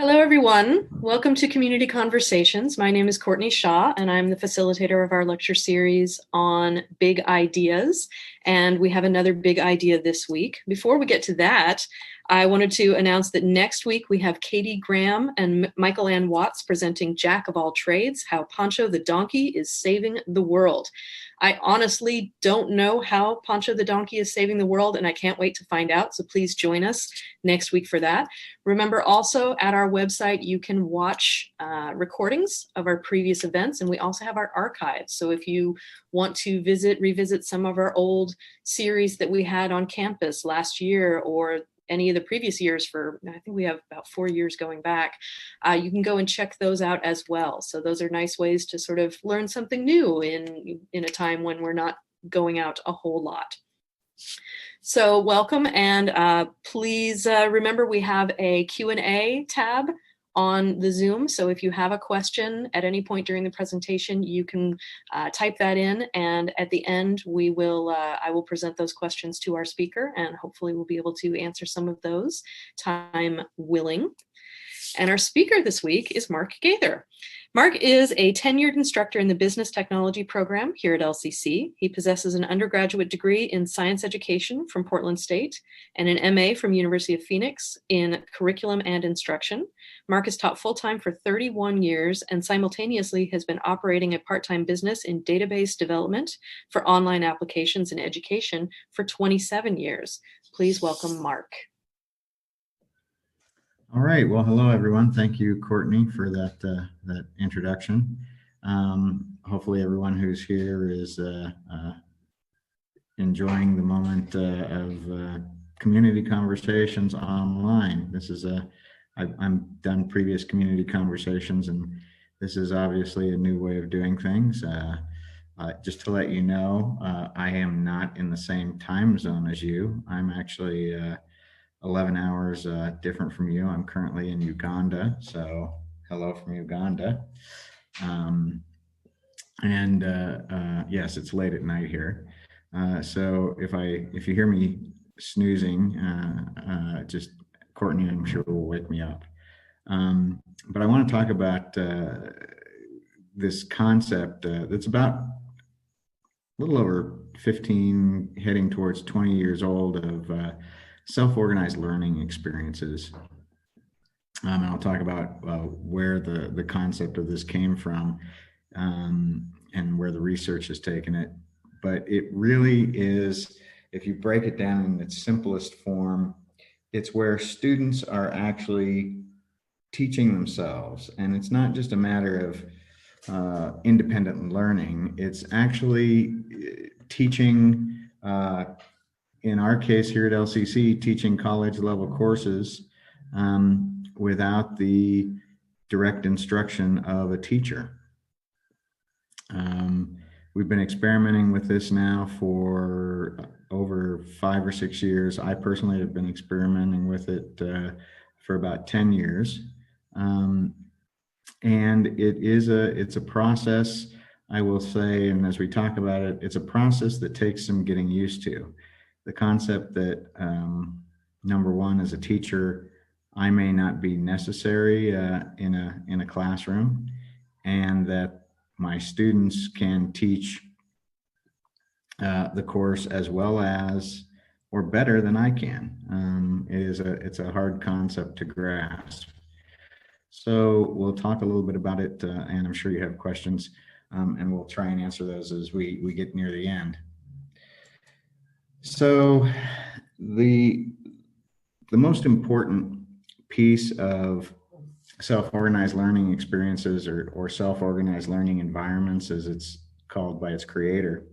Hello, everyone. Welcome to Community Conversations. My name is Courtney Shaw, and I'm the facilitator of our lecture series on big ideas. And we have another big idea this week. Before we get to that, I wanted to announce that next week we have Katie Graham and Michael Ann Watts presenting Jack of All Trades, How Pancho the Donkey is Saving the World. I honestly don't know how Pancho the Donkey is saving the world, and I can't wait to find out. So please join us next week for that. Remember also at our website, you can watch recordings of our previous events, and we also have our archives. So if you want to revisit some of our old series that we had on campus last year or any of the previous years I think we have about 4 years going back, you can go and check those out as well. So those are nice ways to sort of learn something new in a time when we're not going out a whole lot. So welcome, and please remember we have a Q&A tab on the Zoom. So if you have a question at any point during the presentation, you can type that in, and at the end I will present those questions to our speaker, and hopefully we'll be able to answer some of those, time willing. And our speaker this week is Mark Gaither. Mark is a tenured instructor in the Business Technology program here at LCC. He possesses an undergraduate degree in science education from Portland State and an MA from University of Phoenix in curriculum and instruction. Mark has taught full-time for 31 years and simultaneously has been operating a part-time business in database development for online applications in education for 27 years. Please welcome Mark. All right. Well, hello, everyone. Thank you, Courtney, for that introduction. Hopefully, everyone who's here is enjoying the moment of community conversations online. I've done previous community conversations, and this is obviously a new way of doing things. Just to let you know, I am not in the same time zone as you. I'm actually 11 hours different from you. I'm currently in Uganda, so hello from Uganda. Yes, it's late at night here. So if you hear me snoozing, just Courtney, I'm sure, will wake me up. But I want to talk about this concept that's about a little over 15, heading towards 20 years old, of self-organized learning experiences. And I'll talk about where the concept of this came from and where the research has taken it. But it really is, if you break it down in its simplest form, it's where students are actually teaching themselves. And it's not just a matter of independent learning. It's actually teaching, in our case here at LCC, teaching college level courses without the direct instruction of a teacher. We've been experimenting with this now for over 5 or 6 years. I personally have been experimenting with it for about 10 years. And it's a process, I will say, and as we talk about it, it's a process that takes some getting used to. The concept that, number one, as a teacher, I may not be necessary in a classroom, and that my students can teach the course as well as or better than I can. It's a hard concept to grasp. So we'll talk a little bit about it, and I'm sure you have questions, and we'll try and answer those as we get near the end. So the most important piece of self-organized learning experiences, or self-organized learning environments, as it's called by its creator,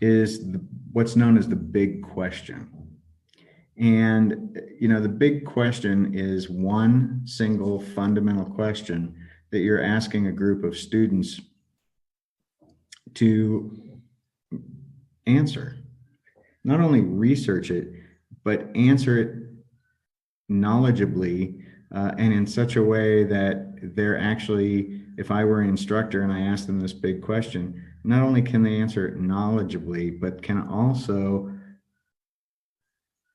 is what's known as the big question. And, the big question is one single fundamental question that you're asking a group of students to answer. Not only research it, but answer it knowledgeably and in such a way that they're actually, if I were an instructor and I asked them this big question, not only can they answer it knowledgeably, but can also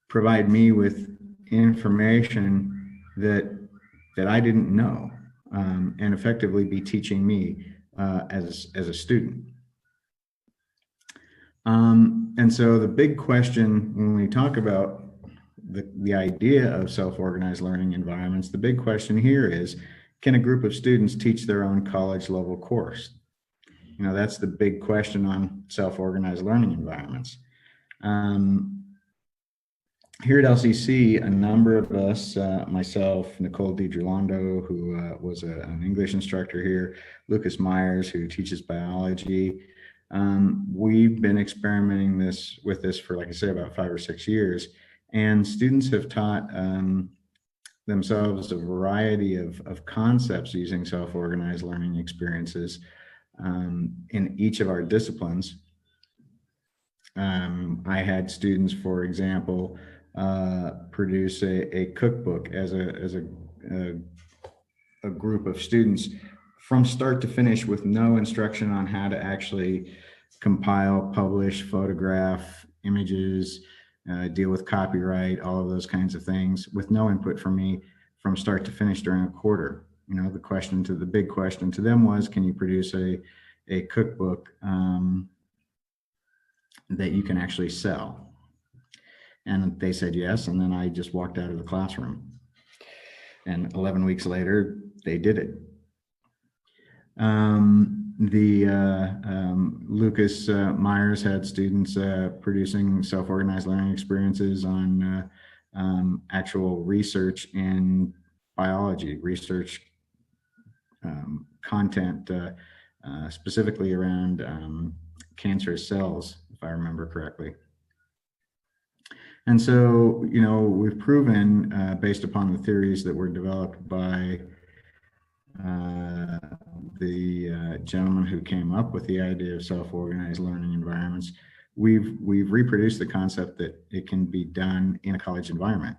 provide me with information that I didn't know, and effectively be teaching me as a student. And so the big question when we talk about the idea of self-organized learning environments, the big question here is, can a group of students teach their own college level course? That's the big question on self-organized learning environments. Here at LCC, a number of us, myself, Nicole DiGirlando, who was an English instructor here, Lucas Myers, who teaches biology, we've been experimenting with this for, like I say, about 5 or 6 years. And students have taught themselves a variety of concepts using self-organized learning experiences in each of our disciplines. I had students, for example, produce a cookbook as a group of students from start to finish, with no instruction on how to actually compile, publish, photograph images, deal with copyright, all of those kinds of things, with no input from me from start to finish during a quarter. The big question to them was, can you produce a cookbook that you can actually sell? And they said yes, and then I just walked out of the classroom. And 11 weeks later, they did it. Lucas Myers had students producing self-organized learning experiences on actual research in biology, research content specifically around cancerous cells, if I remember correctly. And so, we've proven, based upon the theories that were developed by the gentleman who came up with the idea of self-organized learning environments, we've reproduced the concept that it can be done in a college environment.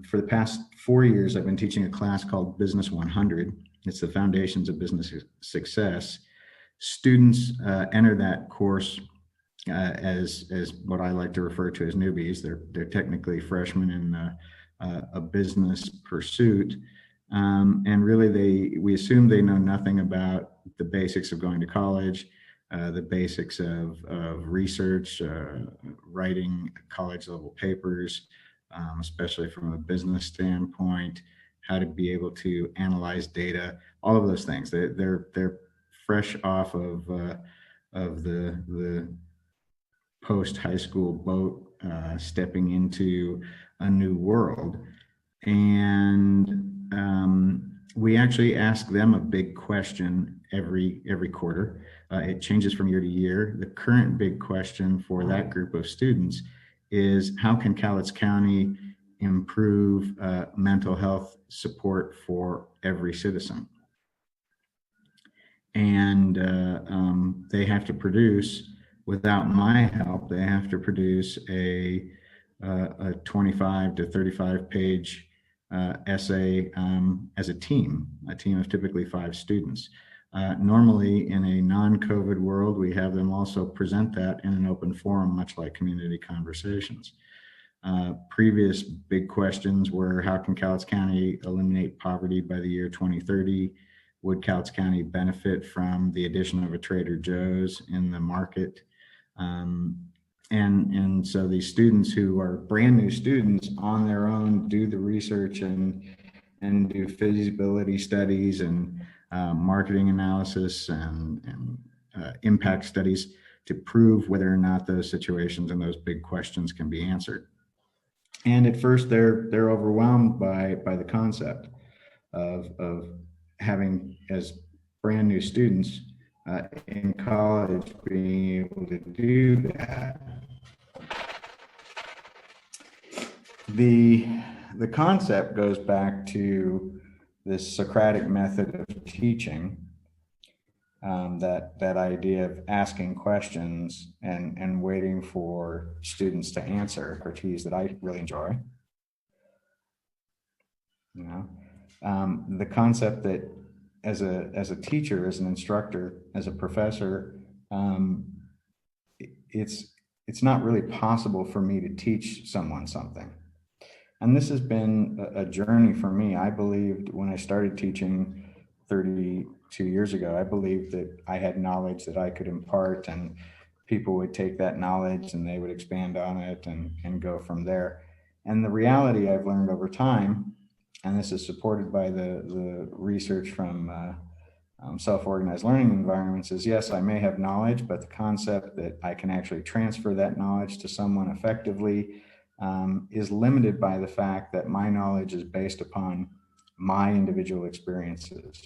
For the past 4 years, I've been teaching a class called Business 100. It's the foundations of business success. Students enter that course as what I like to refer to as newbies. They're technically freshmen in a business pursuit, and really we assume they know nothing about the basics of going to college, the basics of research, writing college level papers, especially from a business standpoint, how to be able to analyze data, all of those things. They're fresh off of the post high school boat, stepping into a new world. And we actually ask them a big question every quarter. It changes from year to year. The current big question for that group of students is, how can Cowlitz County improve mental health support for every citizen? And they have to produce, without my help, they have to produce a 25 to 35 page essay as a team of typically 5 students. Normally, in a non-COVID world, we have them also present that in an open forum, much like community conversations. Previous big questions were, how can Cowlitz County eliminate poverty by the year 2030? Would Cowlitz County benefit from the addition of a Trader Joe's in the market? And so these students, who are brand new students, on their own do the research and do feasibility studies and marketing analysis and impact studies to prove whether or not those situations and those big questions can be answered. And at first, they're overwhelmed by the concept of having, as brand new students in college, being able to do that. The concept goes back to this Socratic method of teaching, that idea of asking questions and waiting for students to answer, expertise that I really enjoy. The concept that as a teacher, as an instructor, as a professor, it's not really possible for me to teach someone something. And this has been a journey for me. I believed when I started teaching 32 years ago, I believed that I had knowledge that I could impart, and people would take that knowledge and they would expand on it and go from there. And the reality I've learned over time, and this is supported by the research from self-organized learning environments, is yes, I may have knowledge, but the concept that I can actually transfer that knowledge to someone effectively is limited by the fact that my knowledge is based upon my individual experiences.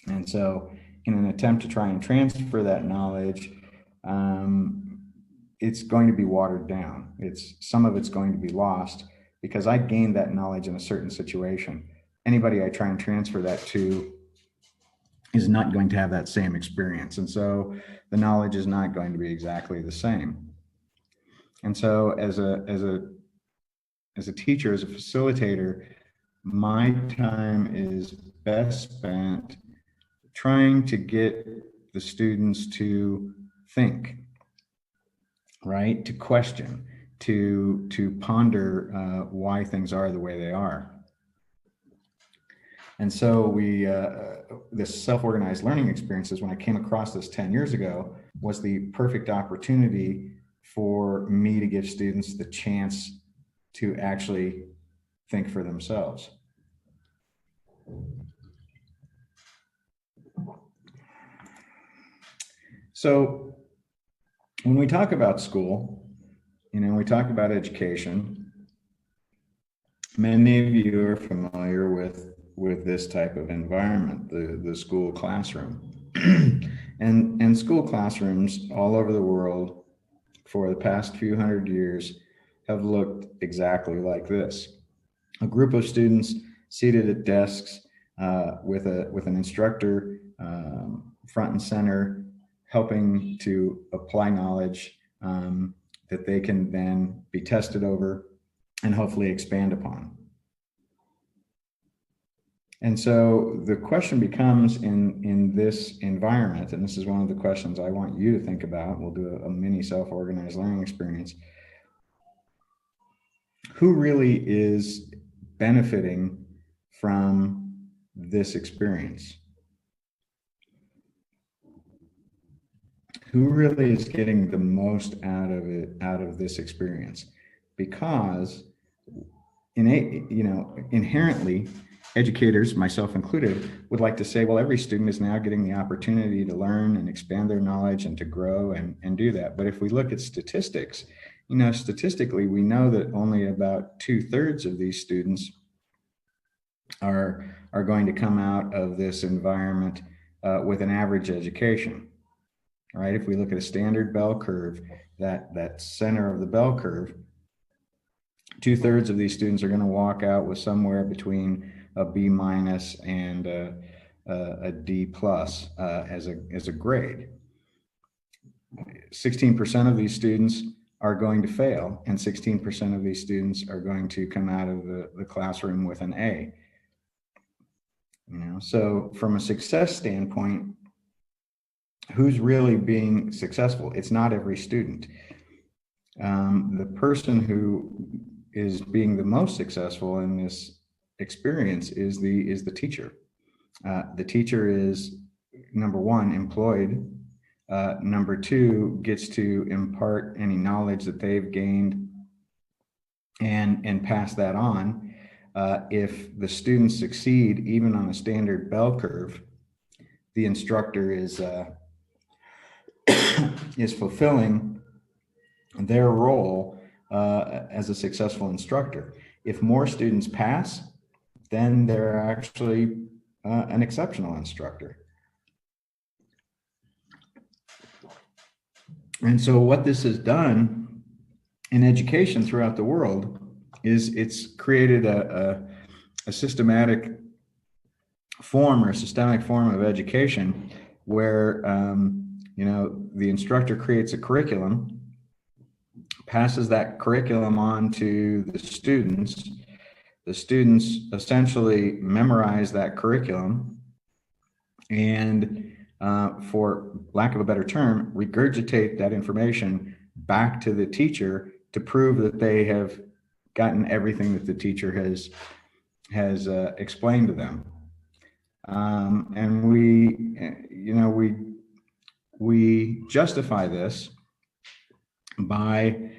And so in an attempt to try and transfer that knowledge, it's going to be watered down. Some of it's going to be lost because I gained that knowledge in a certain situation. Anybody I try and transfer that to is not going to have that same experience. And so the knowledge is not going to be exactly the same. And so as a teacher, as a facilitator, my time is best spent trying to get the students to think, right? To question, to ponder why things are the way they are. And so this self-organized learning experiences, when I came across this 10 years ago, was the perfect opportunity for me to give students the chance to actually think for themselves. So when we talk about school, we talk about education, many of you are familiar with this type of environment, the school classroom. and school classrooms all over the world for the past few hundred years have looked exactly like this. A group of students seated at desks with an instructor front and center, helping to apply knowledge that they can then be tested over and hopefully expand upon. And so the question becomes in this environment, and this is one of the questions I want you to think about. We'll do a mini self-organized learning experience. Who really is benefiting from this experience? Who really is getting the most out of it, out of this experience? Because inherently, educators, myself included, would like to say, well, every student is now getting the opportunity to learn and expand their knowledge and to grow and do that. But if we look at statistics, statistically, we know that only about 2/3 of these students are going to come out of this environment with an average education, right? If we look at a standard bell curve, that center of the bell curve, 2/3 of these students are going to walk out with somewhere between a B- and a D+ as a grade. 16% of these students are going to fail, and 16% of these students are going to come out of the classroom with an A. So from a success standpoint, who's really being successful? It's not every student. The person who is being the most successful in this experience is the teacher. The teacher is, number one, employed. Number two, gets to impart any knowledge that they've gained and pass that on. If the students succeed, even on a standard bell curve, the instructor is fulfilling their role as a successful instructor. If more students pass, then they're actually an exceptional instructor. And so what this has done in education throughout the world is it's created a systematic form or a systemic form of education where the instructor creates a curriculum, passes that curriculum on to the students. The students essentially memorize that curriculum and, for lack of a better term, regurgitate that information back to the teacher to prove that they have gotten everything that the teacher has explained to them. And we justify this by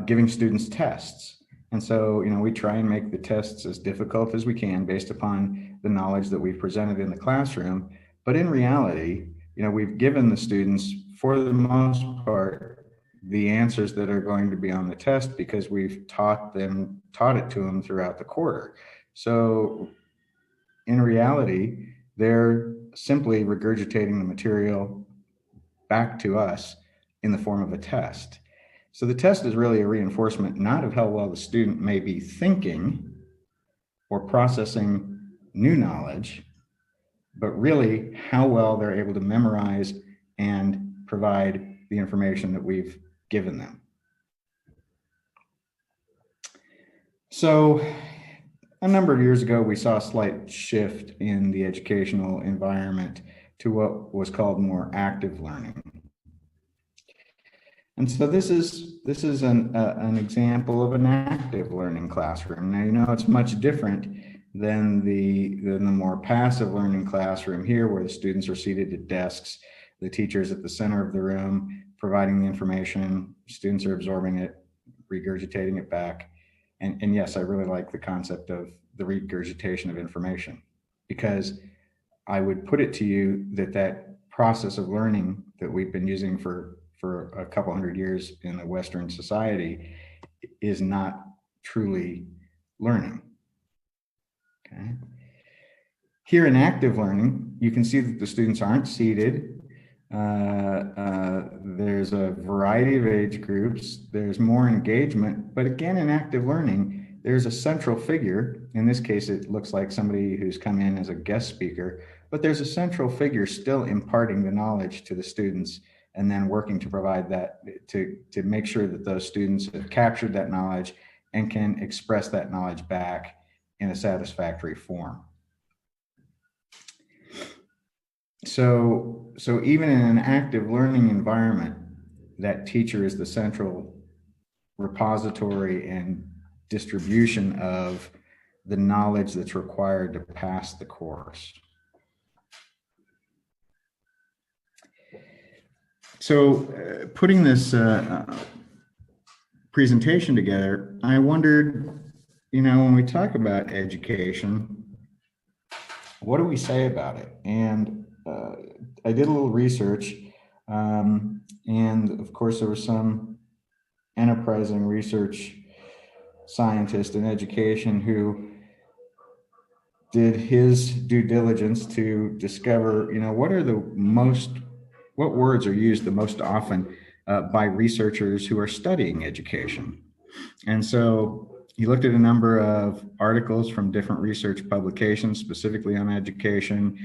giving students tests. And so, we try and make the tests as difficult as we can based upon the knowledge that we've presented in the classroom. But in reality, we've given the students, for the most part, the answers that are going to be on the test because we've taught it to them throughout the quarter. So in reality, they're simply regurgitating the material back to us in the form of a test. So the test is really a reinforcement, not of how well the student may be thinking or processing new knowledge, but really how well they're able to memorize and provide the information that we've given them. So a number of years ago, we saw a slight shift in the educational environment to what was called more active learning. And so this is an example of an active learning classroom. Now, it's much different than the more passive learning classroom here, where the students are seated at desks, the teacher is at the center of the room, providing the information, students are absorbing it, regurgitating it back. And yes, I really like the concept of the regurgitation of information, because I would put it to you that process of learning that we've been using for a couple hundred years in the Western society is not truly learning. Okay. Here in active learning, you can see that the students aren't seated. There's a variety of age groups. There's more engagement, but again, in active learning, there's a central figure. In this case, it looks like somebody who's come in as a guest speaker, but there's a central figure still imparting the knowledge to the students, and then working to provide that, to make sure that those students have captured that knowledge and can express that knowledge back in a satisfactory form. So even in an active learning environment, that teacher is the central repository and distribution of the knowledge that's required to pass the course. So putting this presentation together, I wondered, when we talk about education, what do we say about it? And I did a little research, and of course there was some enterprising research scientist in education who did his due diligence to discover, what words are used the most often by researchers who are studying education. And so he looked at a number of articles from different research publications specifically on education,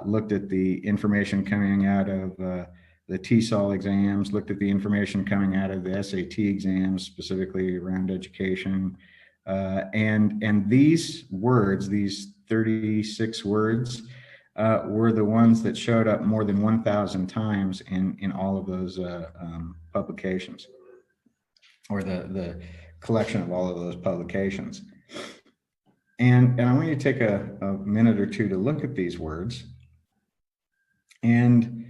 looked at the information coming out of the TESOL exams, looked at the information coming out of the SAT exams specifically around education. And these words, these 36 words, were the ones that showed up more than 1,000 times in all of those publications, or the collection of all of those publications. And I want you to take a minute or two to look at these words. And,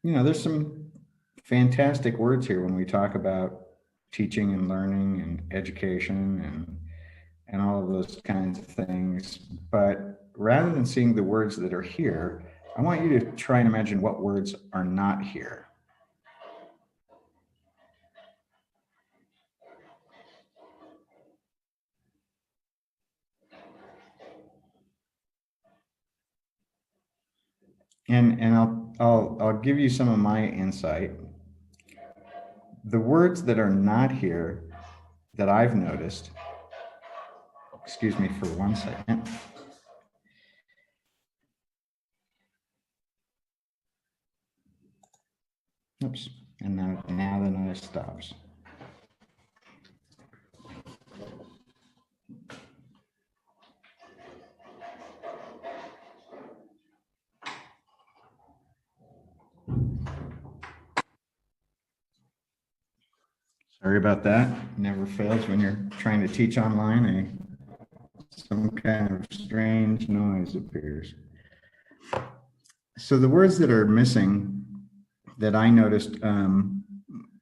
there's some fantastic words here when we talk about teaching and learning and education and all of those kinds of things. But rather than seeing the words that are here, I want you to try and imagine what words are not here. And I'll give you some of my insight. The words that are not here that I've noticed, excuse me for 1 second. Oops, and now the noise stops. Sorry about that. Never fails when you're trying to teach online. Some kind of strange noise appears. So the words that are missing that I noticed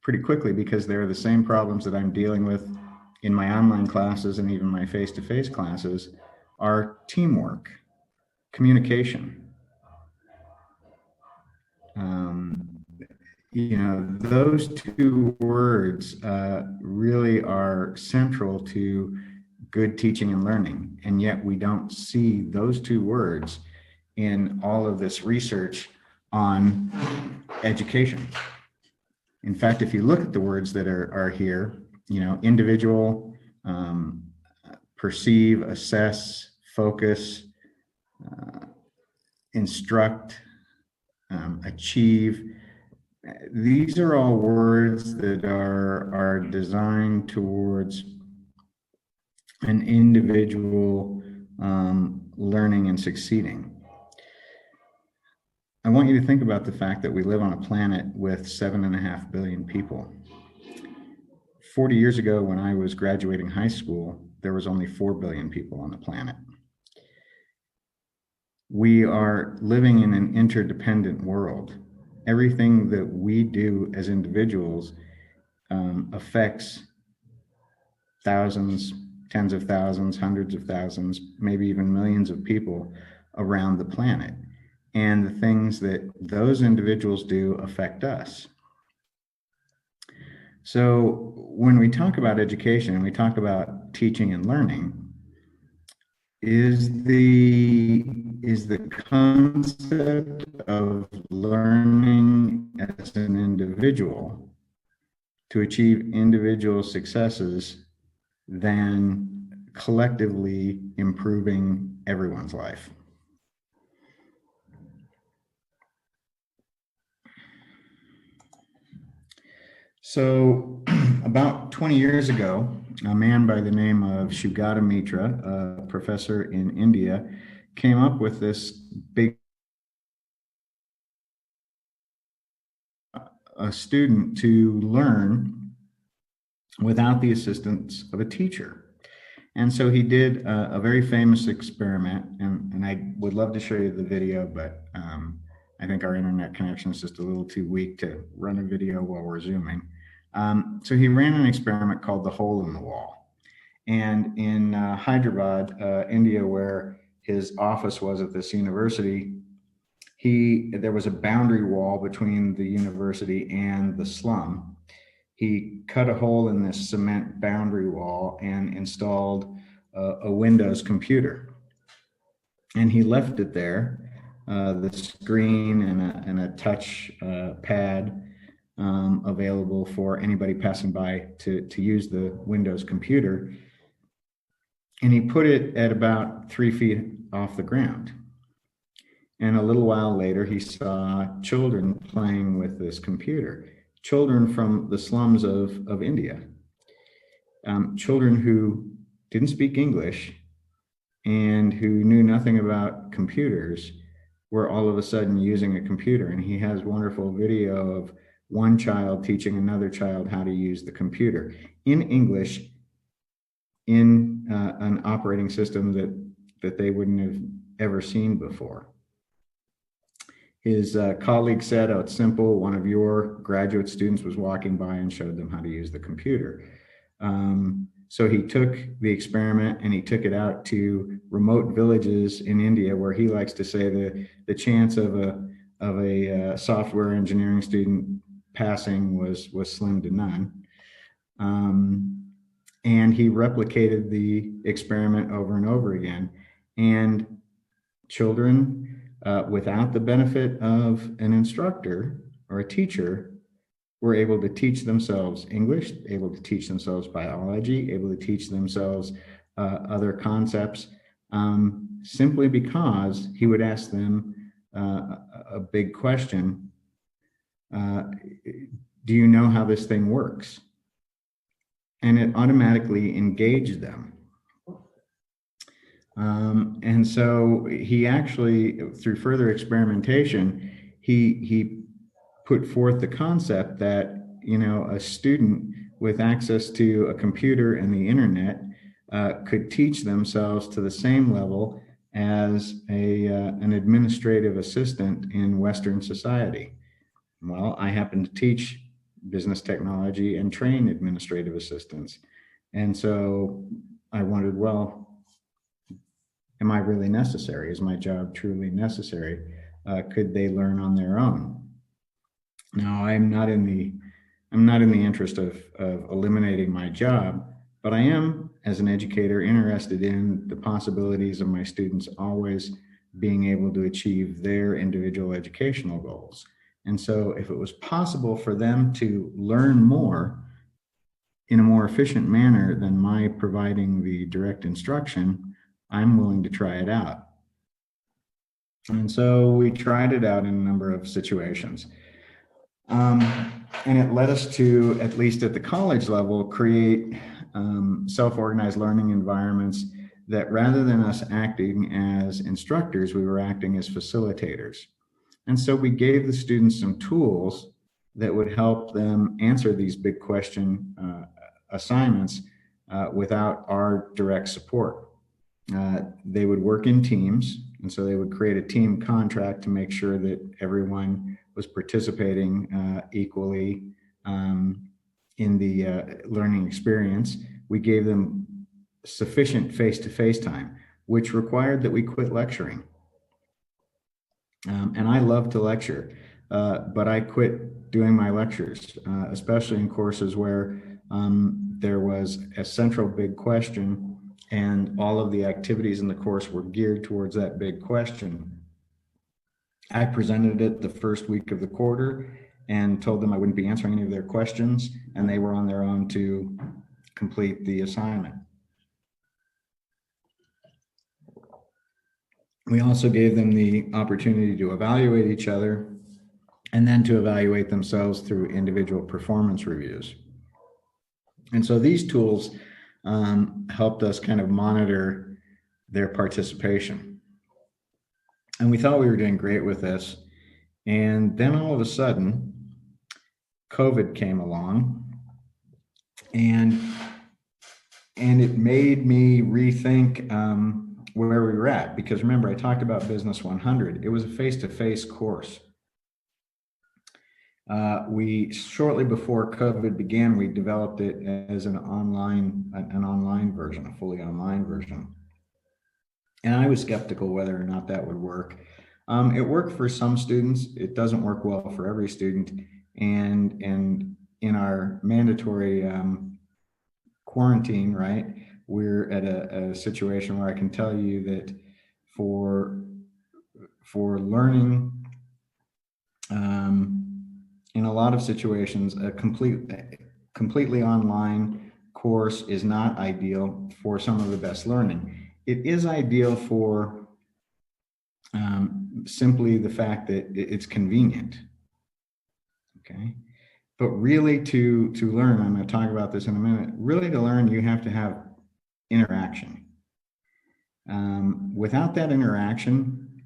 pretty quickly, because they're the same problems that I'm dealing with in my online classes and even my face-to-face classes, are teamwork, communication. Those two words really are central to good teaching and learning, and yet we don't see those two words in all of this research on education. In fact, if you look at the words that are here, individual, perceive, assess, focus, instruct, achieve, these are all words that are designed towards an individual learning and succeeding. I want you to think about the fact that we live on a planet with 7.5 billion people. 40 years ago, when I was graduating high school, there was only 4 billion people on the planet. We are living in an interdependent world. Everything that we do as individuals affects thousands, tens of thousands, hundreds of thousands, maybe even millions of people around the planet. And the things that those individuals do affect us. So when we talk about education and we talk about teaching and learning, is the concept of learning as an individual to achieve individual successes than collectively improving everyone's life. So about 20 years ago, a man by the name of Sugata Mitra, a professor in India, came up with this big a student to learn without the assistance of a teacher. And so he did a very famous experiment, and I would love to show you the video, but I think our internet connection is just a little too weak to run a video while we're Zooming. So he ran an experiment called the hole in the wall. And in Hyderabad, India, where his office was at this university, there was a boundary wall between the university and the slum. He cut a hole in this cement boundary wall and installed a Windows computer. And he left it there, the screen and a touch pad available for anybody passing by to use the Windows computer. And he put it at about 3 feet off the ground. And a little while later, he saw children playing with this computer, children from the slums of India, children who didn't speak English and who knew nothing about computers were all of a sudden using a computer. And he has wonderful video of one child teaching another child how to use the computer in English in an operating system that they wouldn't have ever seen before. His colleague said, "Oh, it's simple. One of your graduate students was walking by and showed them how to use the computer." So he took the experiment and he took it out to remote villages in India, where he likes to say the chance of a software engineering student passing was slim to none. And he replicated the experiment over and over again. And children, without the benefit of an instructor or a teacher, were able to teach themselves English, able to teach themselves biology, able to teach themselves other concepts, simply because he would ask them a big question. Do you know how this thing works? And it automatically engaged them. And so he actually, through further experimentation, he put forth the concept that, a student with access to a computer and the internet could teach themselves to the same level as an administrative assistant in Western society. Well, I happen to teach business technology and train administrative assistants. And so I wondered, well, am I really necessary? Is my job truly necessary? Could they learn on their own? Now, I'm not in the interest of eliminating my job, but I am, as an educator, interested in the possibilities of my students always being able to achieve their individual educational goals. And so if it was possible for them to learn more in a more efficient manner than my providing the direct instruction, I'm willing to try it out. And so we tried it out in a number of situations. And it led us to, at least at the college level, create self-organized learning environments that, rather than us acting as instructors, we were acting as facilitators. And so we gave the students some tools that would help them answer these big question assignments without our direct support. They would work in teams, and so they would create a team contract to make sure that everyone was participating equally in the learning experience. We gave them sufficient face-to-face time, which required that we quit lecturing. And I love to lecture, but I quit doing my lectures, especially in courses where there was a central big question and all of the activities in the course were geared towards that big question. I presented it the first week of the quarter and told them I wouldn't be answering any of their questions, and they were on their own to complete the assignment. We also gave them the opportunity to evaluate each other and then to evaluate themselves through individual performance reviews. And so these tools helped us kind of monitor their participation. And we thought we were doing great with this. And then all of a sudden, COVID came along, and it made me rethink where we were at. Because remember, I talked about Business 100. It was a face-to-face course. We, shortly before COVID began, we developed it as an online version, a fully online version. And I was skeptical whether or not that would work. It worked for some students. It doesn't work well for every student. And in our mandatory quarantine, right, we're at a situation where I can tell you that for learning, in a lot of situations, a completely online course is not ideal for some of the best learning. It is ideal for simply the fact that it's convenient, okay? But really to learn, I'm going to talk about this in a minute, really to learn, you have to have interaction. Without that interaction,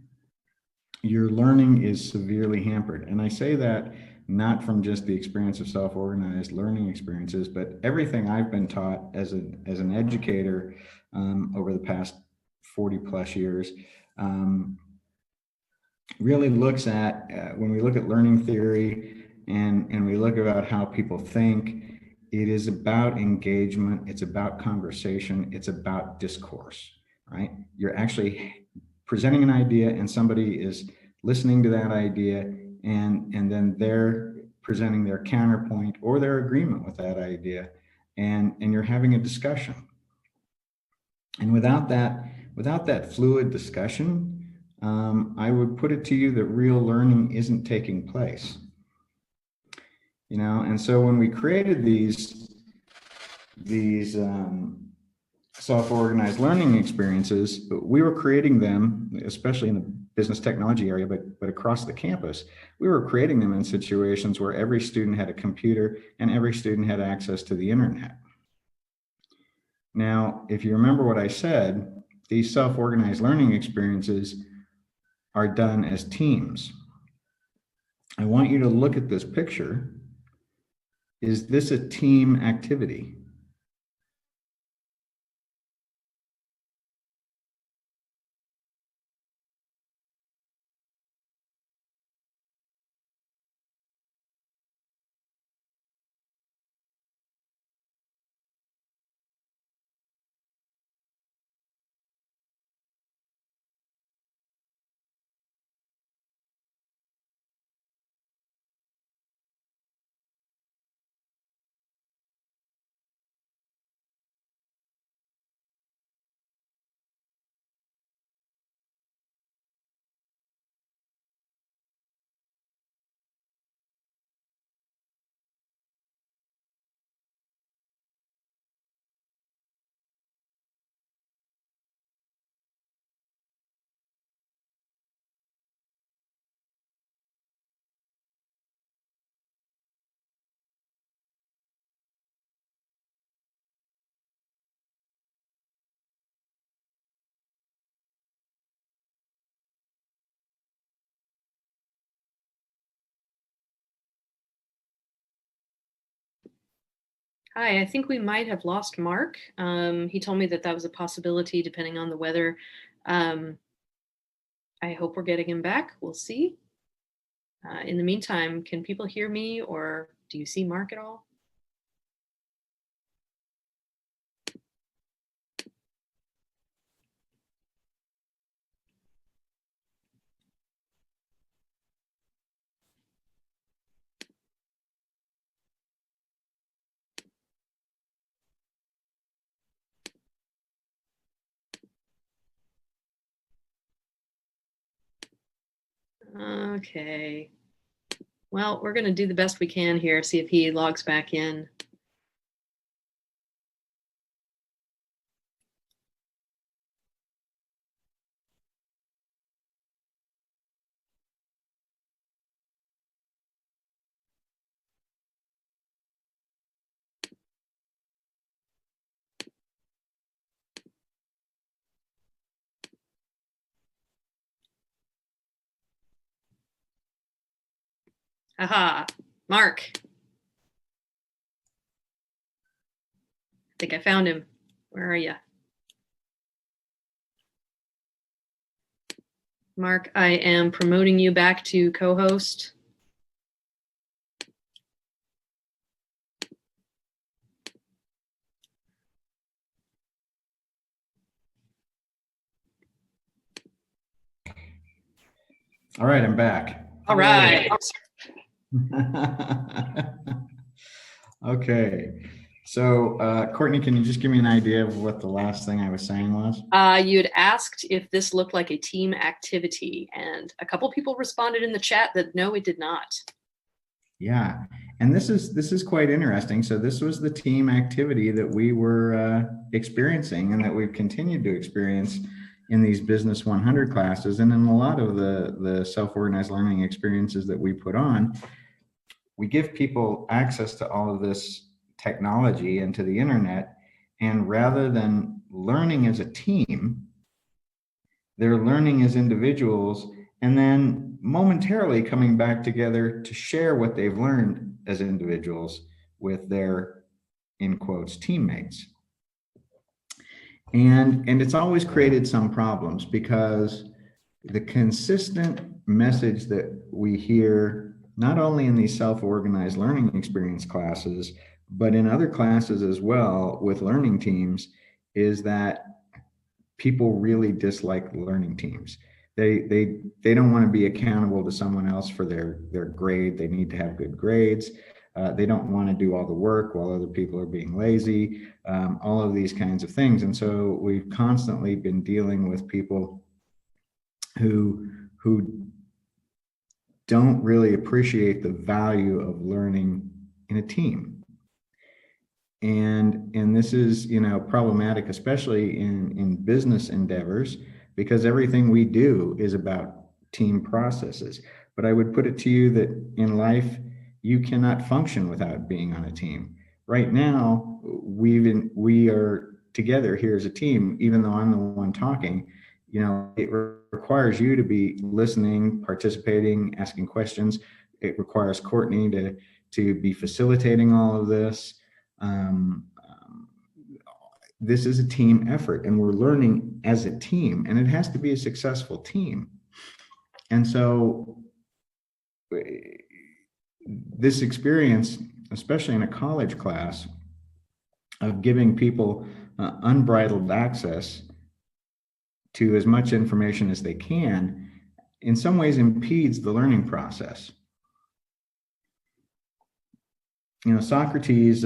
your learning is severely hampered. And I say that not from just the experience of self-organized learning experiences, but everything I've been taught as an educator over the past 40 plus years really looks at, when we look at learning theory and we look about how people think, it is about engagement, it's about conversation, it's about discourse, right? You're actually presenting an idea and somebody is listening to that idea, and then they're presenting their counterpoint or their agreement with that idea, and you're having a discussion. And without that fluid discussion, I would put it to you that real learning isn't taking place. You know, and so when we created these self-organized learning experiences, we were creating them, especially in the business technology area, but across the campus, we were creating them in situations where every student had a computer and every student had access to the internet. Now, if you remember what I said, these self-organized learning experiences are done as teams. I want you to look at this picture Is this a team activity? Hi, I think we might have lost Mark. He told me that that was a possibility depending on the weather. Um, I hope we're getting him back. We'll see. In the meantime, can people hear me or do you see Mark at all? Okay. Well, we're going to do the best we can here, see if he logs back in. Aha, Mark. I think I found him. Where are you? Mark, I am promoting you back to co-host. All right, I'm back. All right. Okay. So, Courtney, can you just give me an idea of what the last thing I was saying was? You'd asked if this looked like a team activity, and a couple people responded in the chat that no, it did not. Yeah, and this is quite interesting. So this was the team activity that we were experiencing, and that we've continued to experience in these Business 100 classes, and in a lot of the self-organized learning experiences that we put on. We give people access to all of this technology and to the internet, and rather than learning as a team, they're learning as individuals, and then momentarily coming back together to share what they've learned as individuals with their, in quotes, teammates. And it's always created some problems, because the consistent message that we hear, not only in these self-organized learning experience classes, but in other classes as well with learning teams, is that people really dislike learning teams. They don't want to be accountable to someone else for their grade. They need to have good grades. They don't want to do all the work while other people are being lazy. All of these kinds of things. And so we've constantly been dealing with people who don't really appreciate the value of learning in a team. And this is, problematic, especially in business endeavors, because everything we do is about team processes. But I would put it to you that in life, you cannot function without being on a team. Right now, we are together here as a team, even though I'm the one talking. It requires you to be listening, participating, asking questions. It requires Courtney to be facilitating all of this. This is a team effort, and we're learning as a team, and it has to be a successful team. And so this experience, especially in a college class, of giving people unbridled access to as much information as they can, in some ways impedes the learning process. You know, Socrates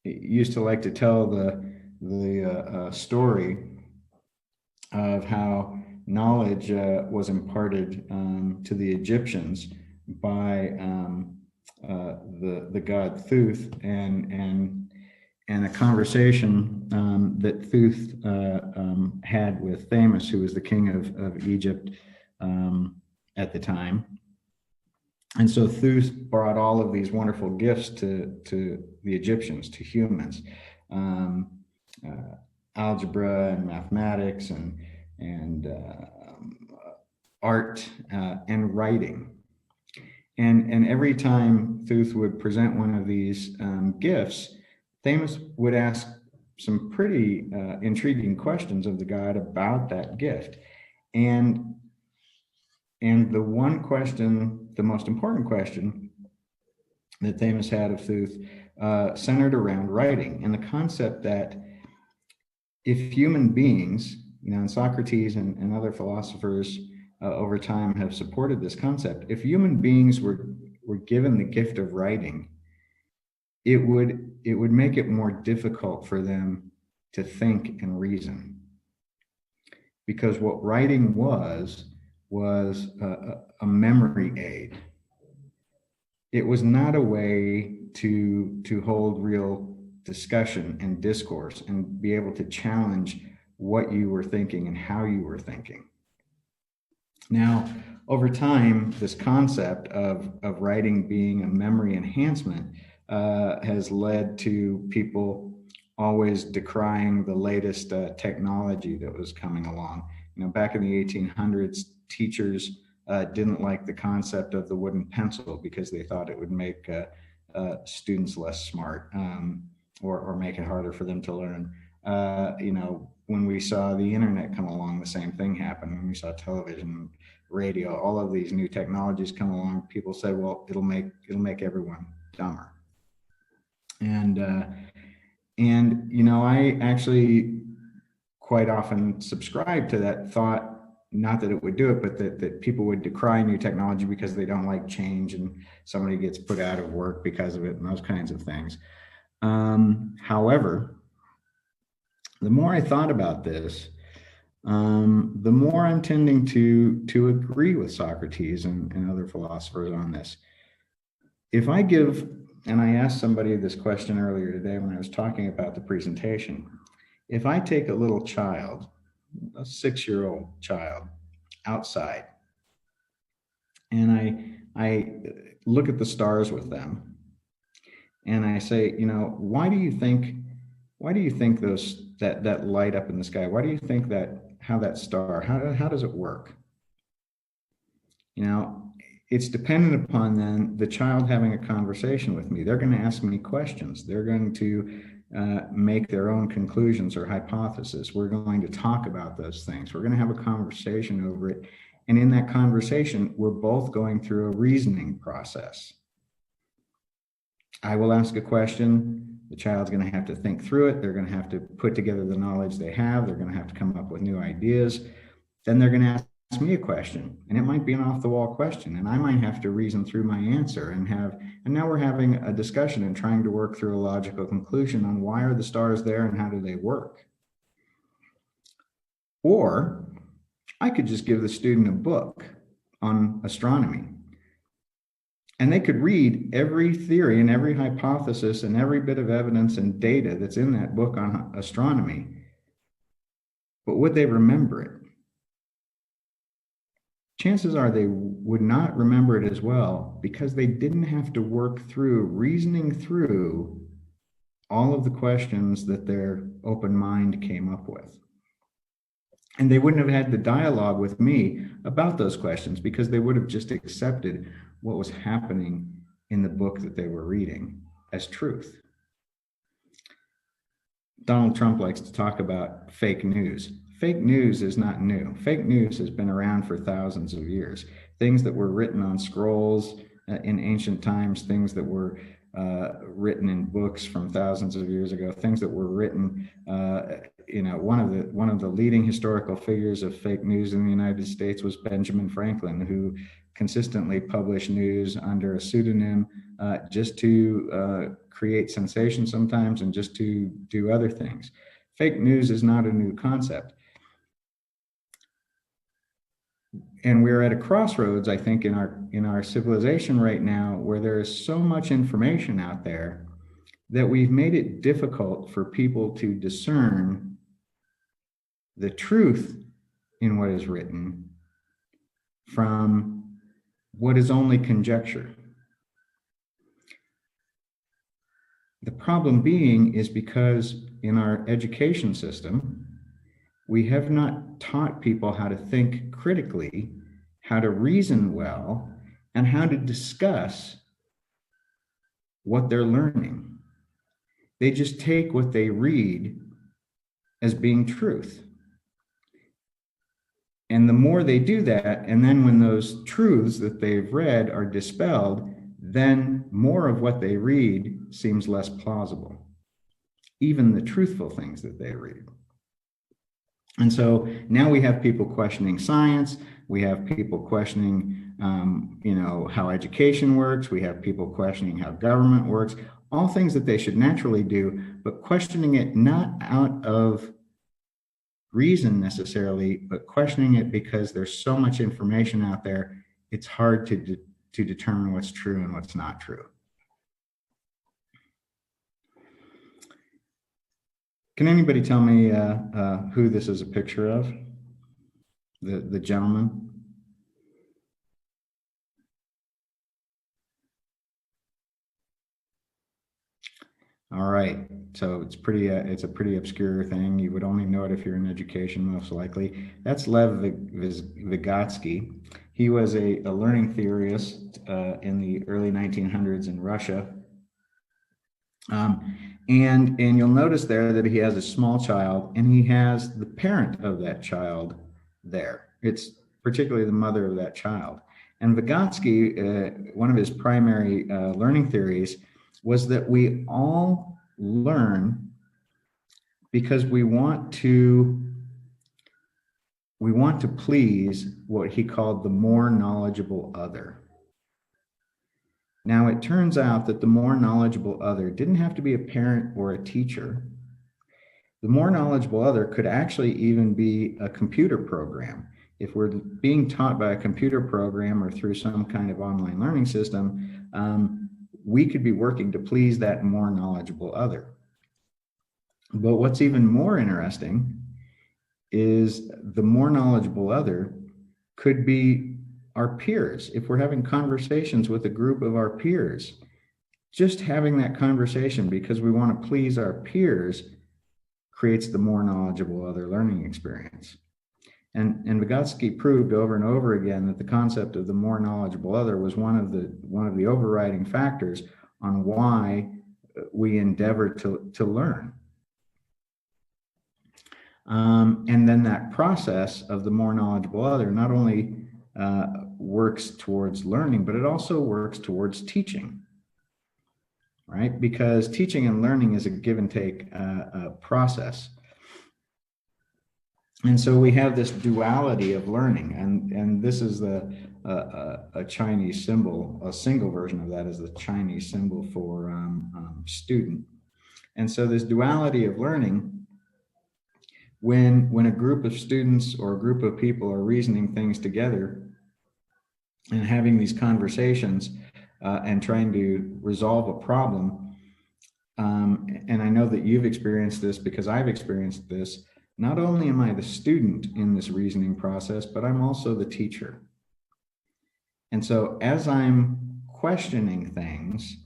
used to like to tell the story of how knowledge was imparted to the Egyptians by the god Thoth, and a conversation that Thoth had with Thamus, who was the king of Egypt at the time. And so Thoth brought all of these wonderful gifts to the Egyptians, to humans, algebra and mathematics and art and writing. And every time Thoth would present one of these gifts, Thamus would ask some pretty intriguing questions of the god about that gift. And the one question, the most important question that Thamus had of Thoth centered around writing, and the concept that if human beings, you know, and Socrates and other philosophers over time have supported this concept, if human beings were given the gift of writing, it would make it more difficult for them to think and reason. Because what writing was a memory aid. It was not a way to hold real discussion and discourse and be able to challenge what you were thinking and how you were thinking. Now, over time, this concept of writing being a memory enhancement has led to people always decrying the latest technology that was coming along. You know, back in the 1800s, teachers didn't like the concept of the wooden pencil because they thought it would make students less smart or make it harder for them to learn. You know, when we saw the internet come along, the same thing happened. When we saw television, radio, all of these new technologies come along, people said, well, it'll make everyone dumber. And you know, I actually quite often subscribe to that thought. Not that it would do it, but that people would decry new technology because they don't like change and somebody gets put out of work because of it and those kinds of things. However, the more I thought about this, the more I'm tending to agree with Socrates and other philosophers on this. If I give, and I asked somebody this question earlier today when I was talking about the presentation, if I take a little child, a 6-year-old child, outside, and I look at the stars with them, and I say, you know, why do you think those that light up in the sky? Why do you think how that star, how does it work? You know, it's dependent upon then the child having a conversation with me. They're going to ask me questions. They're going to make their own conclusions or hypotheses. We're going to talk about those things. We're going to have a conversation over it. And in that conversation, we're both going through a reasoning process. I will ask a question. The child's going to have to think through it. They're going to have to put together the knowledge they have. They're going to have to come up with new ideas. Then they're going to ask me a question, and it might be an off-the-wall question, and I might have to reason through my answer and now we're having a discussion and trying to work through a logical conclusion on why are the stars there and how do they work. Or I could just give the student a book on astronomy, and they could read every theory and every hypothesis and every bit of evidence and data that's in that book on astronomy, but would they remember it? Chances are they would not remember it as well because they didn't have to work through reasoning through all of the questions that their open mind came up with. And they wouldn't have had the dialogue with me about those questions because they would have just accepted what was happening in the book that they were reading as truth. Donald Trump likes to talk about fake news. Fake news is not new. Fake news has been around for thousands of years. Things that were written on scrolls in ancient times, things that were written in books from thousands of years ago, things that were written, one of the leading historical figures of fake news in the United States was Benjamin Franklin, who consistently published news under a pseudonym just to create sensation sometimes and just to do other things. Fake news is not a new concept. And we're at a crossroads, I think, in our civilization right now, where there is so much information out there that we've made it difficult for people to discern the truth in what is written from what is only conjecture. The problem being is because in our education system, we have not taught people how to think critically, how to reason well, and how to discuss what they're learning. They just take what they read as being truth. And the more they do that, and then when those truths that they've read are dispelled, then more of what they read seems less plausible, even the truthful things that they read. And so now we have people questioning science. We have people questioning, how education works. We have people questioning how government works, all things that they should naturally do, but questioning it not out of reason necessarily, but questioning it because there's so much information out there, it's hard to determine what's true and what's not true. Can anybody tell me who this is a picture of? The gentleman? All right, so it's a pretty obscure thing. You would only know it if you're in education, most likely. That's Lev Vygotsky. He was a learning theorist in the early 1900s in Russia. And you'll notice there that he has a small child and he has the parent of that child there. It's particularly the mother of that child. And Vygotsky, one of his primary learning theories was that we all learn because we want to please what he called the more knowledgeable other. Now, it turns out that the more knowledgeable other didn't have to be a parent or a teacher. The more knowledgeable other could actually even be a computer program. If we're being taught by a computer program or through some kind of online learning system, we could be working to please that more knowledgeable other. But what's even more interesting is the more knowledgeable other could be our peers. If we're having conversations with a group of our peers, just having that conversation because we want to please our peers creates the more knowledgeable other learning experience. And Vygotsky proved over and over again that the concept of the more knowledgeable other was one of the overriding factors on why we endeavor to learn. And then that process of the more knowledgeable other not only works towards learning, but it also works towards teaching, right? Because teaching and learning is a give and take process. And so we have this duality of learning, and this is a Chinese symbol. A single version of that is the Chinese symbol for student. And so this duality of learning, when a group of students or a group of people are reasoning things together and having these conversations and trying to resolve a problem, and I know that you've experienced this because I've experienced this. Not only am I the student in this reasoning process, but I'm also the teacher. And so as I'm questioning things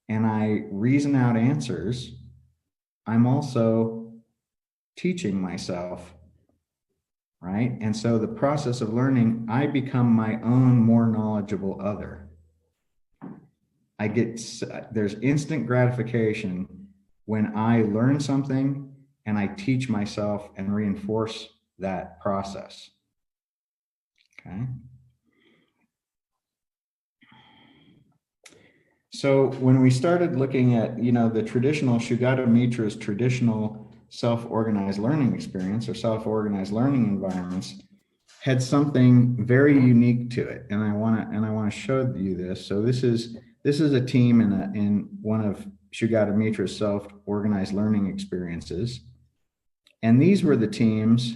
and I reason out answers, I'm also teaching myself, right? And so the process of learning, I become my own more knowledgeable other. there's instant gratification when I learn something and I teach myself and reinforce that process. Okay. So when we started looking at, the traditional Sugata Mitra's traditional self-organized learning experience or self-organized learning environments had something very unique to it, and I want to show you this. So this is a team in one of Sugata Mitra's self-organized learning experiences, and these were the teams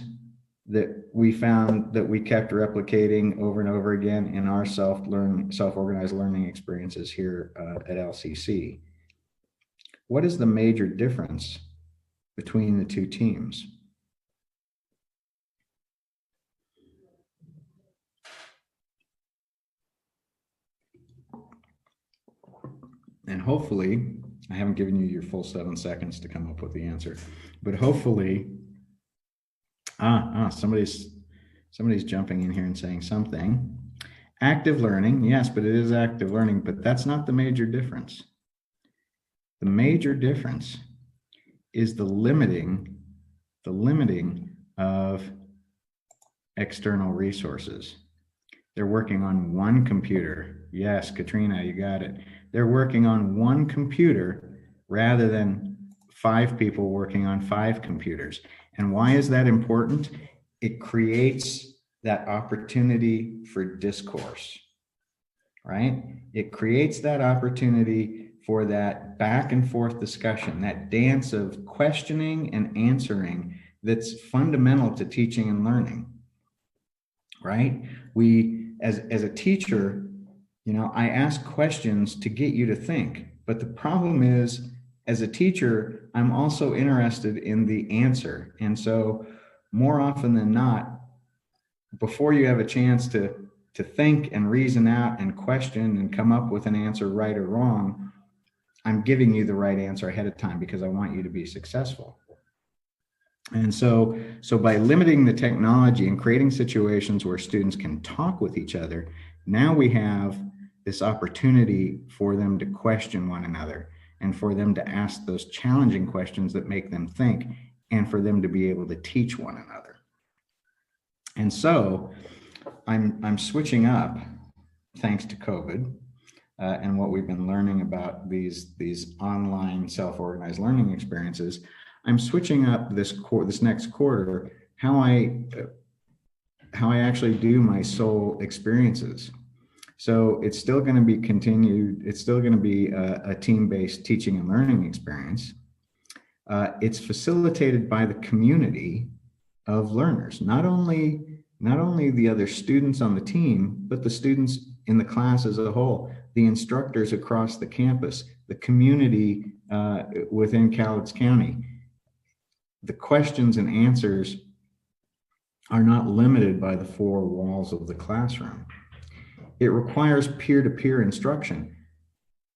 that we found that we kept replicating over and over again in our self-organized learning experiences here at LCC. What is the major difference between the two teams? And hopefully, I haven't given you your full 7 seconds to come up with the answer, but hopefully, somebody's jumping in here and saying something. Active learning, yes, but it is active learning, but that's not the major difference. The major difference is the limiting of external resources. They're working on one computer. Yes, Katrina, you got it. They're working on one computer rather than 5 people working on 5 computers. And why is that important? It creates that opportunity for discourse, right? It creates that opportunity for that back and forth discussion, that dance of questioning and answering that's fundamental to teaching and learning, right? As a teacher, I ask questions to get you to think, but the problem is, as a teacher, I'm also interested in the answer. And so more often than not, before you have a chance to think and reason out and question and come up with an answer, right or wrong, I'm giving you the right answer ahead of time because I want you to be successful. And so by limiting the technology and creating situations where students can talk with each other, now we have this opportunity for them to question one another and for them to ask those challenging questions that make them think and for them to be able to teach one another. And so I'm switching up, thanks to COVID, and what we've been learning about these online self-organized learning experiences. I'm switching up this next quarter how I actually do my soul experiences. So it's still going to be continued. It's still going to be a team-based teaching and learning experience. It's facilitated by the community of learners, not only the other students on the team, but the students in the class as a whole, the instructors across the campus, the community within Cowlitz County. The questions and answers are not limited by the 4 walls of the classroom. It requires peer-to-peer instruction.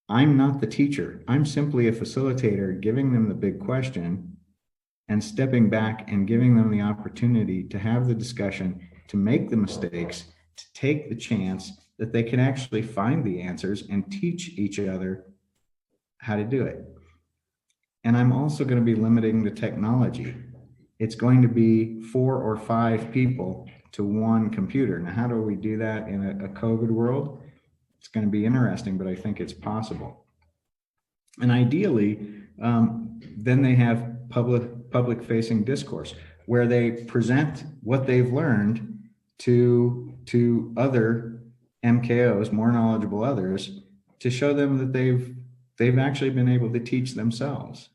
I'm not the teacher. I'm simply a facilitator, giving them the big question and stepping back and giving them the opportunity to have the discussion, to make the mistakes, to take the chance that they can actually find the answers and teach each other how to do it. And I'm also going to be limiting the technology. It's going to be 4 or 5 people to one computer. Now, how do we do that in a COVID world? It's going to be interesting, but I think it's possible. And ideally, then they have public-facing discourse where they present what they've learned to other MKOs, more knowledgeable others, to show them that they've actually been able to teach themselves,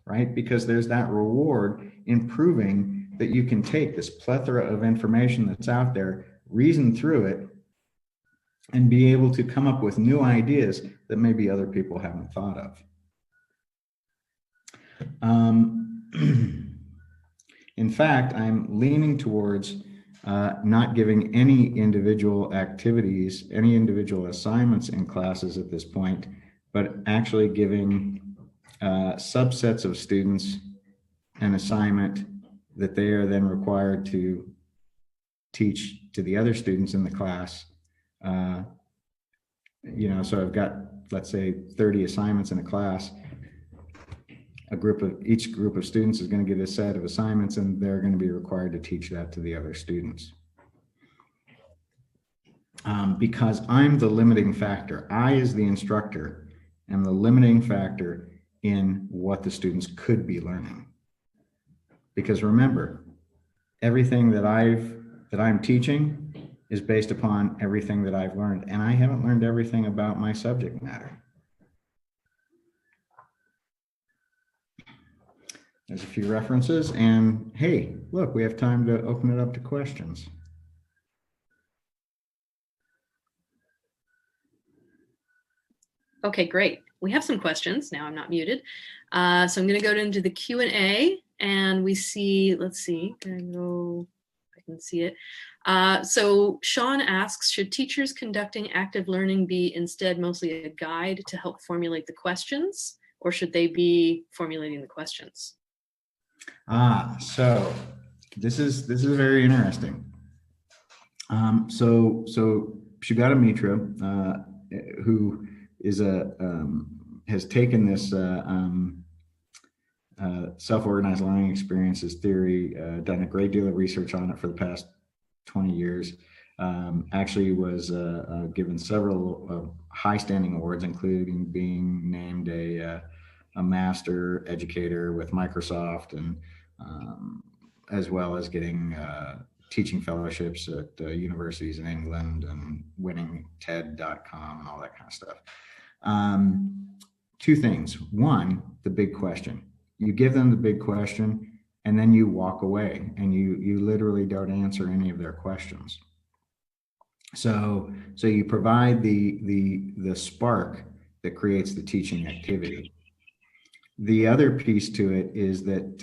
right? Because there's that reward in proving that you can take this plethora of information that's out there, reason through it, and be able to come up with new ideas that maybe other people haven't thought of. In fact, I'm leaning towards not giving any individual activities, any individual assignments in classes at this point, but actually giving subsets of students an assignment that they are then required to teach to the other students in the class. So I've got let's say 30 assignments in a class, each group of students is going to get a set of assignments, and they're going to be required to teach that to the other students. Because I'm the limiting factor. I, as the instructor, am the limiting factor in what the students could be learning. Because remember, everything that I'm teaching is based upon everything that I've learned, and I haven't learned everything about my subject matter. There's a few references, and hey, look, we have time to open it up to questions. Okay, great. We have some questions. Now I'm not muted. So I'm going to go into the Q&A, and we see, let's see, I can see it. So Sean asks, should teachers conducting active learning be instead mostly a guide to help formulate the questions, or should they be formulating the questions? So this is very interesting. So Shugata Mitra, who is has taken this self-organized learning experiences theory, done a great deal of research on it for the past 20 years. Actually was given several high-standing awards, including being named a master educator with Microsoft, and as well as getting teaching fellowships at universities in England and winning TED.com and all that kind of stuff. Two things. One, the big question. You give them the big question, and then you walk away, and you literally don't answer any of their questions. So you provide the spark that creates the teaching activity. The other piece to it is that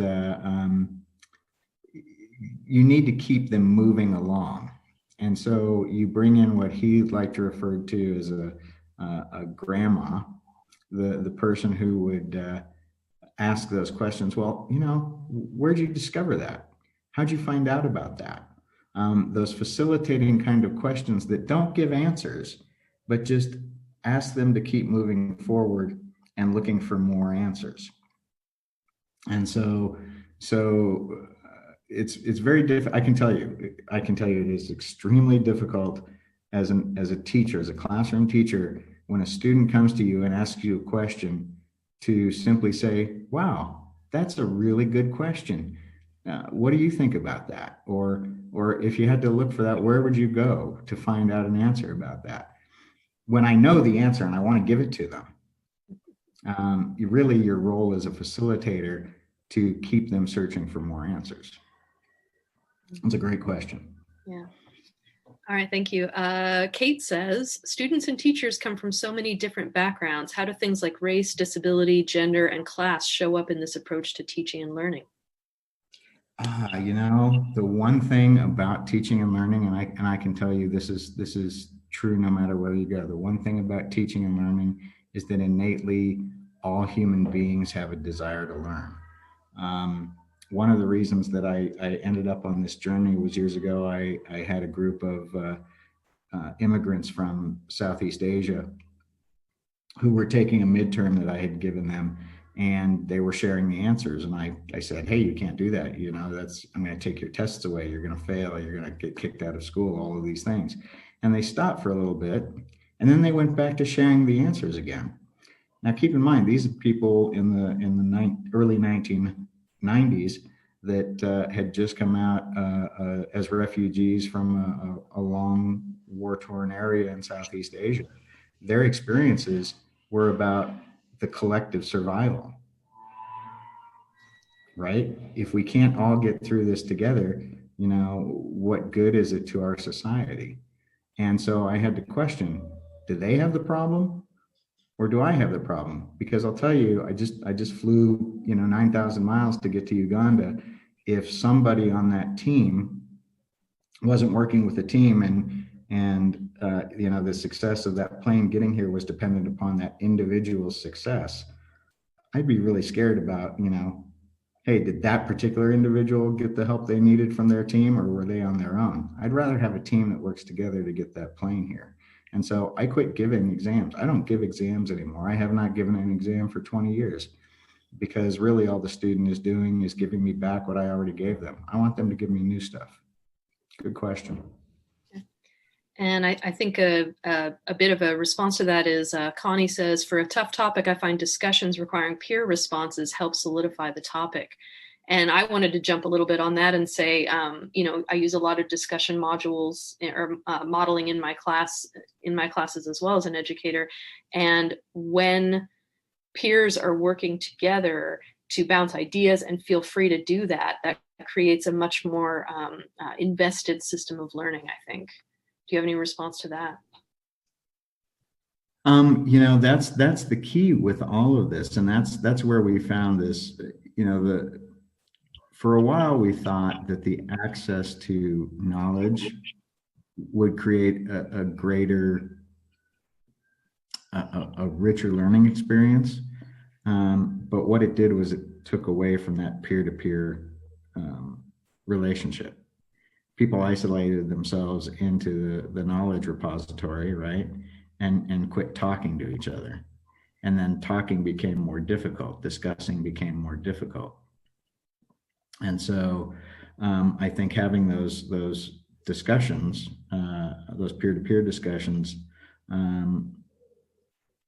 you need to keep them moving along. And so you bring in what he liked to refer to as a grandma, the person who would ask those questions. Well, where'd you discover that? How'd you find out about that? Those facilitating kind of questions that don't give answers, but just ask them to keep moving forward and looking for more answers. And so it's very difficult. I can tell you it is extremely difficult as a teacher, as a classroom teacher, when a student comes to you and asks you a question, to simply say, wow, that's a really good question. What do you think about that? Or if you had to look for that, where would you go to find out an answer about that? When I know the answer and I want to give it to them, your role as a facilitator to keep them searching for more answers. That's a great question. Yeah. All right, thank you. Kate says, students and teachers come from so many different backgrounds. How do things like race, disability, gender, and class show up in this approach to teaching and learning? The one thing about teaching and learning, and I can tell you this is true no matter where you go. The one thing about teaching and learning is that innately all human beings have a desire to learn. One of the reasons that I ended up on this journey was years ago, I had a group of immigrants from Southeast Asia who were taking a midterm that I had given them, and they were sharing the answers. And I said, hey, you can't do that. I'm going to take your tests away. You're going to fail. You're going to get kicked out of school, all of these things. And they stopped for a little bit, and then they went back to sharing the answers again. Now, keep in mind, these are people in the early 1990s that had just come out as refugees from a long war-torn area in Southeast Asia. Their experiences were about the collective survival, right? If we can't all get through this together, what good is it to our society? And so I had to question, do they have the problem? Or do I have the problem? Because I'll tell you, I just flew 9,000 miles to get to Uganda. If somebody on that team wasn't working with the team, and the success of that plane getting here was dependent upon that individual's success, I'd be really scared about, hey, did that particular individual get the help they needed from their team, or were they on their own? I'd rather have a team that works together to get that plane here. And so I quit giving exams. I don't give exams anymore. I have not given an exam for 20 years because really all the student is doing is giving me back what I already gave them. I want them to give me new stuff. Good question. And I think a bit of a response to that is Connie says, for a tough topic, I find discussions requiring peer responses help solidify the topic. And I wanted to jump a little bit on that and say, I use a lot of discussion modules or modeling in my classes as well as an educator. And when peers are working together to bounce ideas and feel free to do that, that creates a much more invested system of learning, I think. Do you have any response to that? That's the key with all of this, and that's where we found this. For a while we thought that the access to knowledge would create a greater, a richer learning experience. But what it did was it took away from that peer-to-peer relationship. People isolated themselves into the knowledge repository, right? And quit talking to each other. And then talking became more difficult, discussing became more difficult. And so I think having those discussions, those peer-to-peer discussions,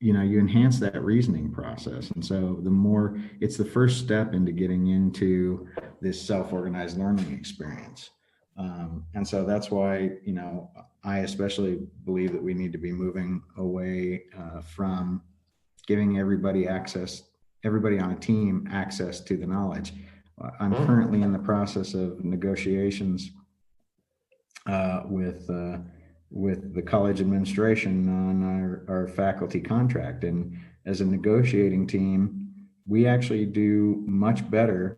you enhance that reasoning process. And so the more, it's the first step into getting into this self-organized learning experience. And so that's why, I especially believe that we need to be moving away from giving everybody on a team access to the knowledge. I'm currently in the process of negotiations with the college administration on our faculty contract. And as a negotiating team, we actually do much better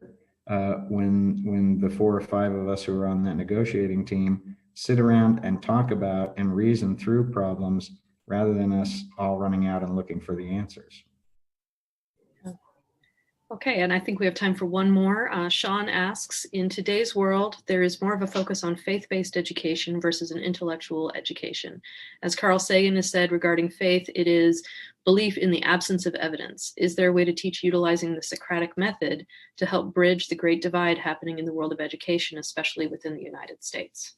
when the 4 or 5 of us who are on that negotiating team sit around and talk about and reason through problems rather than us all running out and looking for the answers. Okay, and I think we have time for one more. Sean asks, in today's world, there is more of a focus on faith-based education versus an intellectual education. As Carl Sagan has said regarding faith, it is belief in the absence of evidence. Is there a way to teach utilizing the Socratic method to help bridge the great divide happening in the world of education, especially within the United States?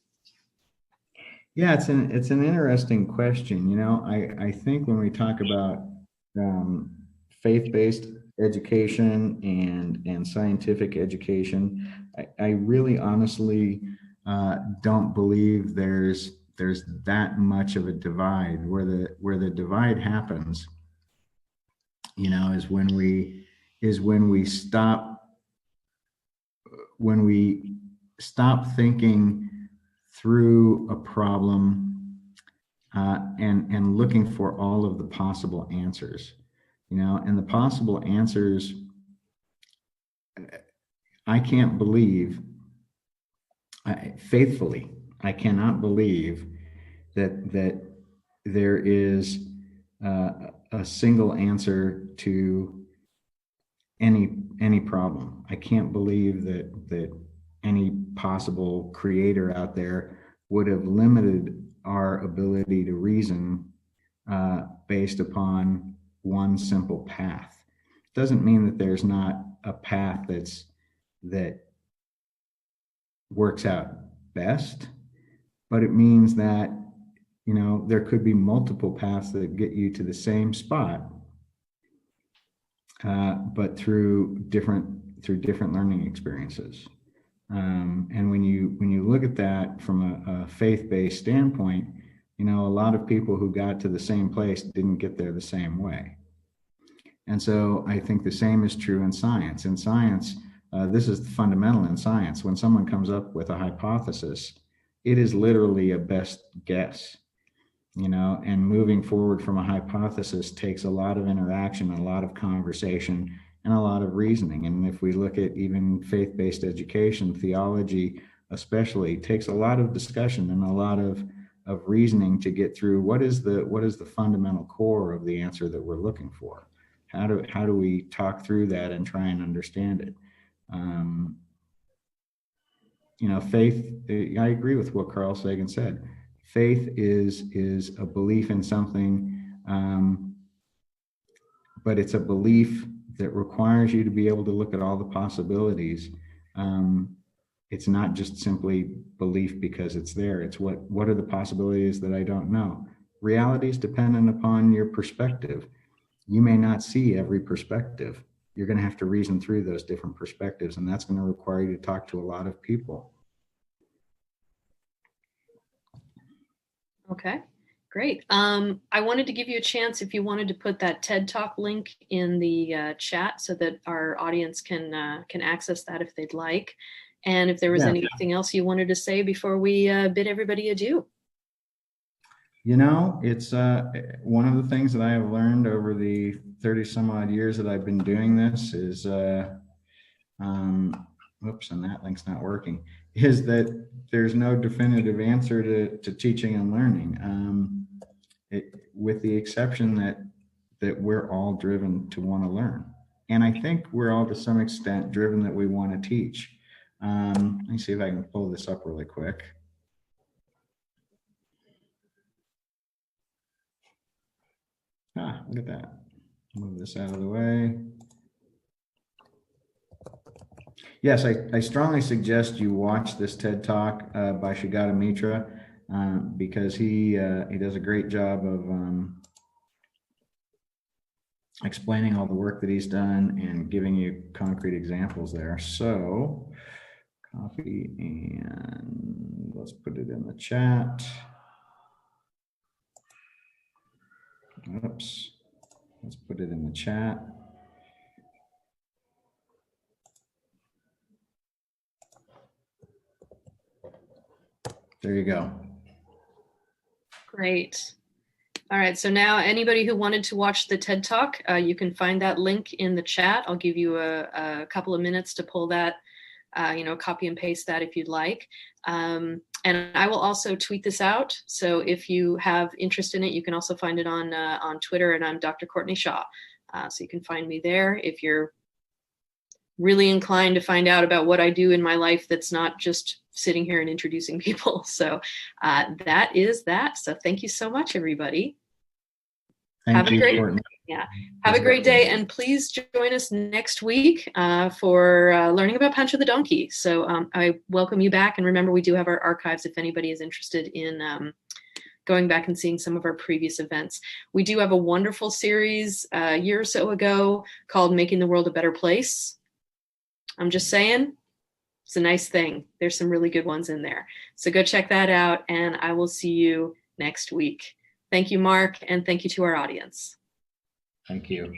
Yeah, it's an interesting question. I think when we talk about faith-based education and scientific education, I really honestly don't believe there's that much of a divide. Where the divide happens, is when we stop thinking through a problem and looking for all of the possible answers. And the possible answers, I can't believe, faithfully, I cannot believe that there is a single answer to any problem. I can't believe that any possible creator out there would have limited our ability to reason based upon one simple path. Doesn't mean that there's not a path that works out best, but it means that there could be multiple paths that get you to the same spot, but through different learning experiences. And when you look at that from a faith-based standpoint, a lot of people who got to the same place didn't get there the same way. And so I think the same is true in science. In science, this is fundamental in science. When someone comes up with a hypothesis, it is literally a best guess, and moving forward from a hypothesis takes a lot of interaction, a lot of conversation, and a lot of reasoning. And if we look at even faith-based education, theology especially, takes a lot of discussion and a lot of reasoning to get through what is the fundamental core of the answer that we're looking for. How do we talk through that and try and understand it? Faith, I agree with what Carl Sagan said. Faith is a belief in something, but it's a belief that requires you to be able to look at all the possibilities. It's not just simply belief because it's there. It's what are the possibilities that I don't know. Reality is dependent upon your perspective. You may not see every perspective. You're going to have to reason through those different perspectives, and that's going to require you to talk to a lot of people. Okay, great. I wanted to give you a chance if you wanted to put that TED Talk link in the chat so that our audience can access that if they'd like. And if there was anything else you wanted to say before we bid everybody adieu. You know, it's one of the things that I have learned over the 30 some odd years that I've been doing this is, oops, and that link's not working, is that there's no definitive answer to teaching and learning, with the exception that we're all driven to want to learn. And I think we're all to some extent driven that we want to teach. Let me see if I can pull this up really quick. Look at that. Move this out of the way. Yes, I strongly suggest you watch this TED Talk by Shigata Mitra because he does a great job of explaining all the work that he's done and giving you concrete examples there. So copy and let's put it in the chat. Oops, let's put it in the chat. There you go. Great. All right, so now anybody who wanted to watch the TED Talk, you can find that link in the chat. I'll give you a couple of minutes to pull that, copy and paste that if you'd like. And I will also tweet this out. So if you have interest in it, you can also find it on Twitter, and I'm Dr. Courtney Shaw. So you can find me there if you're really inclined to find out about what I do in my life that's not just sitting here and introducing people. So that is that. So thank you so much, everybody. Have a great day, and please join us next week for learning about Pancho the Donkey. So I welcome you back, and remember, we do have our archives if anybody is interested in going back and seeing some of our previous events. We do have a wonderful series a year or so ago called Making the World a Better Place. I'm just saying, it's a nice thing. There's some really good ones in there. So go check that out, and I will see you next week. Thank you, Mark, and thank you to our audience. Thank you.